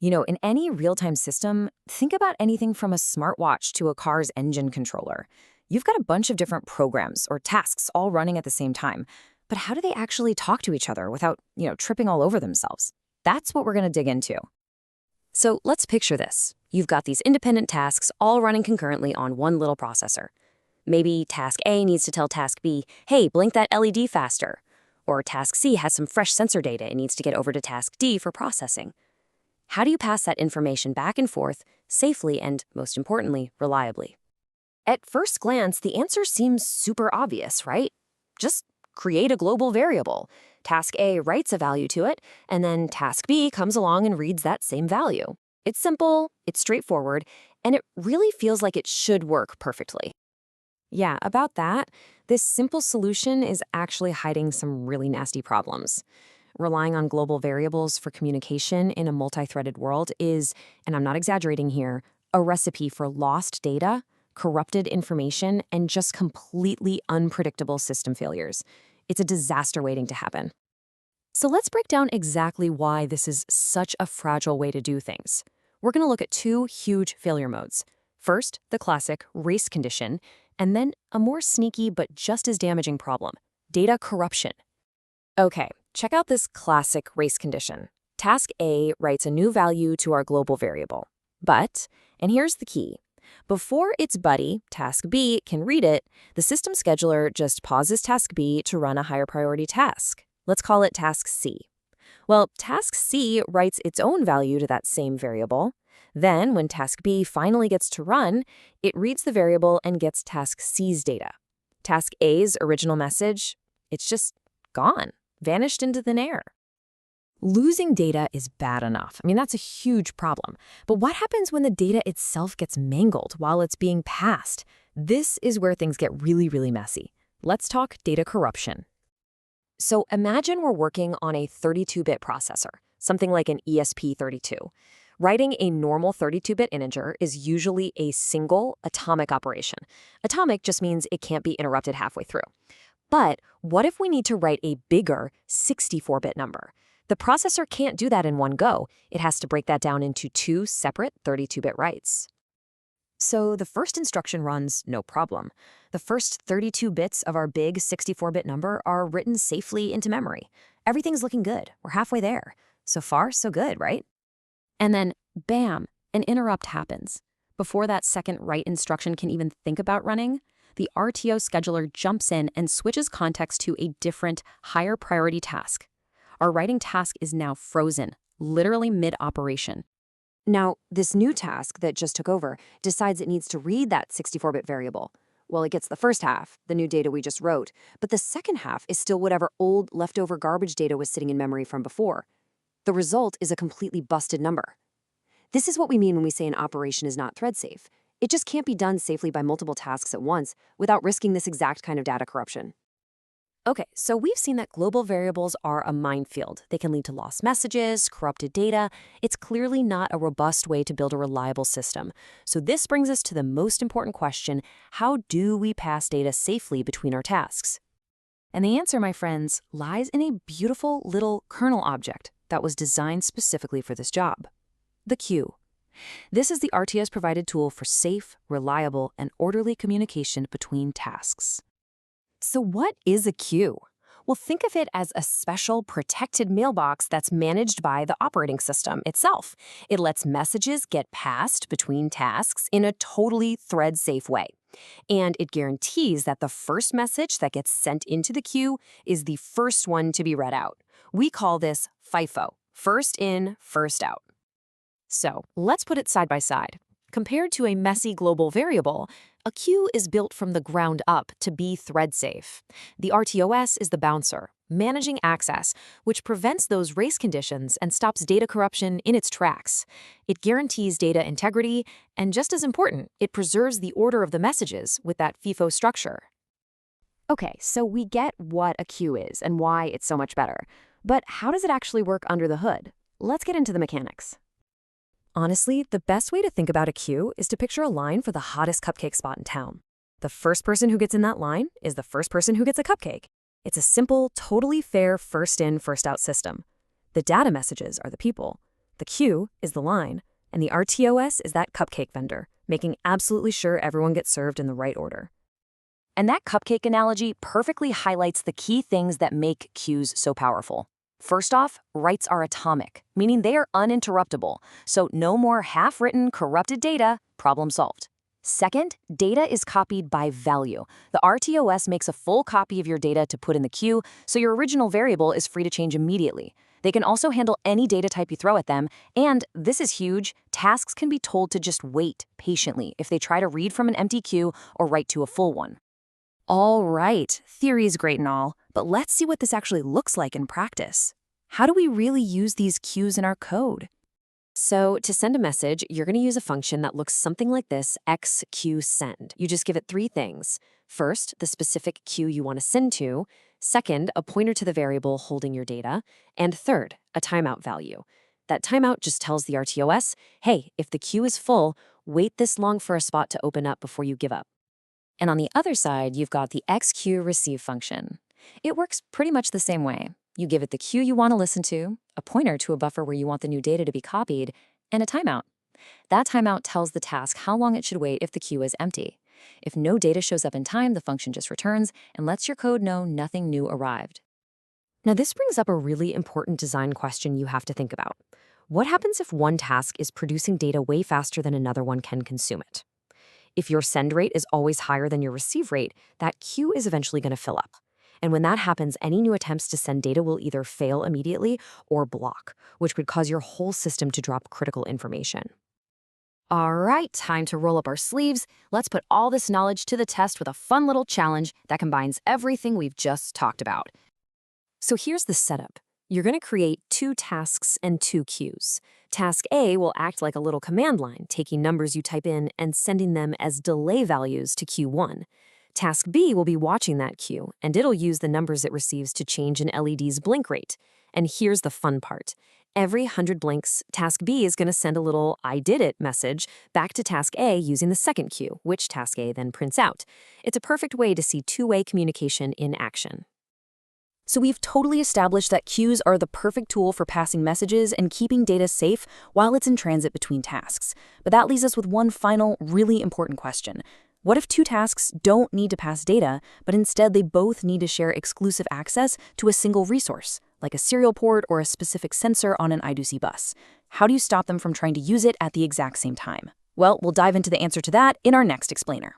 In any real-time system, think about anything from a smartwatch to a car's engine controller. You've got a bunch of different programs or tasks all running at the same time. But how do they actually talk to each other without, tripping all over themselves? That's what we're going to dig into. So let's picture this. You've got these independent tasks all running concurrently on one little processor. Maybe task A needs to tell task B, hey, blink that LED faster. Or task C has some fresh sensor data and needs to get over to task D for processing. How do you pass that information back and forth safely and, most importantly, reliably? At first glance, the answer seems super obvious, right? Just create a global variable. Task A writes a value to it, and then task B comes along and reads that same value. It's simple, it's straightforward, and it really feels like it should work perfectly. Yeah, about that, this simple solution is actually hiding some really nasty problems. Relying on global variables for communication in a multi-threaded world is, and I'm not exaggerating here, a recipe for lost data, corrupted information, and just completely unpredictable system failures. It's a disaster waiting to happen. So let's break down exactly why this is such a fragile way to do things. We're going to look at two huge failure modes. First, the classic race condition, and then a more sneaky but just as damaging problem, data corruption. Okay, check out this classic race condition. Task A writes a new value to our global variable. But, and here's the key, before its buddy, task B, can read it, the system scheduler just pauses task B to run a higher priority task. Let's call it task C. Well, task C writes its own value to that same variable. Then, when task B finally gets to run, it reads the variable and gets task C's data. Task A's original message, it's just gone, vanished into thin air. Losing data is bad enough. That's a huge problem. But what happens when the data itself gets mangled while it's being passed? This is where things get really, really messy. Let's talk data corruption. So imagine we're working on a 32-bit processor, something like an ESP32. Writing a normal 32-bit integer is usually a single atomic operation. Atomic just means it can't be interrupted halfway through. But what if we need to write a bigger 64-bit number? The processor can't do that in one go. It has to break that down into two separate 32-bit writes. So the first instruction runs no problem. The first 32 bits of our big 64-bit number are written safely into memory. Everything's looking good. We're halfway there. So far, so good, right? And then, bam, an interrupt happens. Before that second write instruction can even think about running, the RTOS scheduler jumps in and switches context to a different, higher priority task. Our writing task is now frozen, literally mid-operation. Now, this new task that just took over decides it needs to read that 64-bit variable. Well, it gets the first half, the new data we just wrote, but the second half is still whatever old leftover garbage data was sitting in memory from before. The result is a completely busted number. This is what we mean when we say an operation is not thread safe. It just can't be done safely by multiple tasks at once without risking this exact kind of data corruption. Okay, so we've seen that global variables are a minefield. They can lead to lost messages, corrupted data. It's clearly not a robust way to build a reliable system. So this brings us to the most important question: how do we pass data safely between our tasks? And the answer, my friends, lies in a beautiful little kernel object that was designed specifically for this job: the queue. This is the RTOS-provided tool for safe, reliable, and orderly communication between tasks. So what is a queue? Well, think of it as a special protected mailbox that's managed by the operating system itself. It lets messages get passed between tasks in a totally thread-safe way. And it guarantees that the first message that gets sent into the queue is the first one to be read out. We call this FIFO, first in, first out. So let's put it side by side. Compared to a messy global variable, a queue is built from the ground up to be thread-safe. The RTOS is the bouncer, managing access, which prevents those race conditions and stops data corruption in its tracks. It guarantees data integrity, and just as important, it preserves the order of the messages with that FIFO structure. Okay, so we get what a queue is and why it's so much better. But how does it actually work under the hood? Let's get into the mechanics. Honestly, the best way to think about a queue is to picture a line for the hottest cupcake spot in town. The first person who gets in that line is the first person who gets a cupcake. It's a simple, totally fair first in, first out system. The data messages are the people. The Q is the line, and the RTOS is that cupcake vendor, making absolutely sure everyone gets served in the right order. And that cupcake analogy perfectly highlights the key things that make queues so powerful. First off, writes are atomic, meaning they are uninterruptible, so no more half-written, corrupted data, problem solved. Second, data is copied by value. The RTOS makes a full copy of your data to put in the queue, so your original variable is free to change immediately. They can also handle any data type you throw at them, and, this is huge, tasks can be told to just wait patiently if they try to read from an empty queue or write to a full one. All right, theory is great and all, but let's see what this actually looks like in practice. How do we really use these queues in our code? So to send a message, you're going to use a function that looks something like this, xQSend. You just give it three things. First, the specific queue you want to send to. Second, a pointer to the variable holding your data. And third, a timeout value. That timeout just tells the RTOS, hey, if the queue is full, wait this long for a spot to open up before you give up. And on the other side, you've got the xQReceive function. It works pretty much the same way. You give it the queue you want to listen to, a pointer to a buffer where you want the new data to be copied, and a timeout. That timeout tells the task how long it should wait if the queue is empty. If no data shows up in time, the function just returns and lets your code know nothing new arrived. Now, this brings up a really important design question you have to think about. What happens if one task is producing data way faster than another one can consume it? If your send rate is always higher than your receive rate, that queue is eventually going to fill up. And when that happens, any new attempts to send data will either fail immediately or block, which could cause your whole system to drop critical information. All right, time to roll up our sleeves. Let's put all this knowledge to the test with a fun little challenge that combines everything we've just talked about. So here's the setup. You're going to create two tasks and two queues. Task A will act like a little command line, taking numbers you type in and sending them as delay values to Q1. Task B will be watching that queue, and it'll use the numbers it receives to change an LED's blink rate. And here's the fun part. Every 100 blinks, Task B is going to send a little I did it message back to Task A using the second queue, which Task A then prints out. It's a perfect way to see two-way communication in action. So we've totally established that queues are the perfect tool for passing messages and keeping data safe while it's in transit between tasks. But that leaves us with one final, really important question. What if two tasks don't need to pass data, but instead they both need to share exclusive access to a single resource, like a serial port or a specific sensor on an I2C bus? How do you stop them from trying to use it at the exact same time? Well, we'll dive into the answer to that in our next explainer.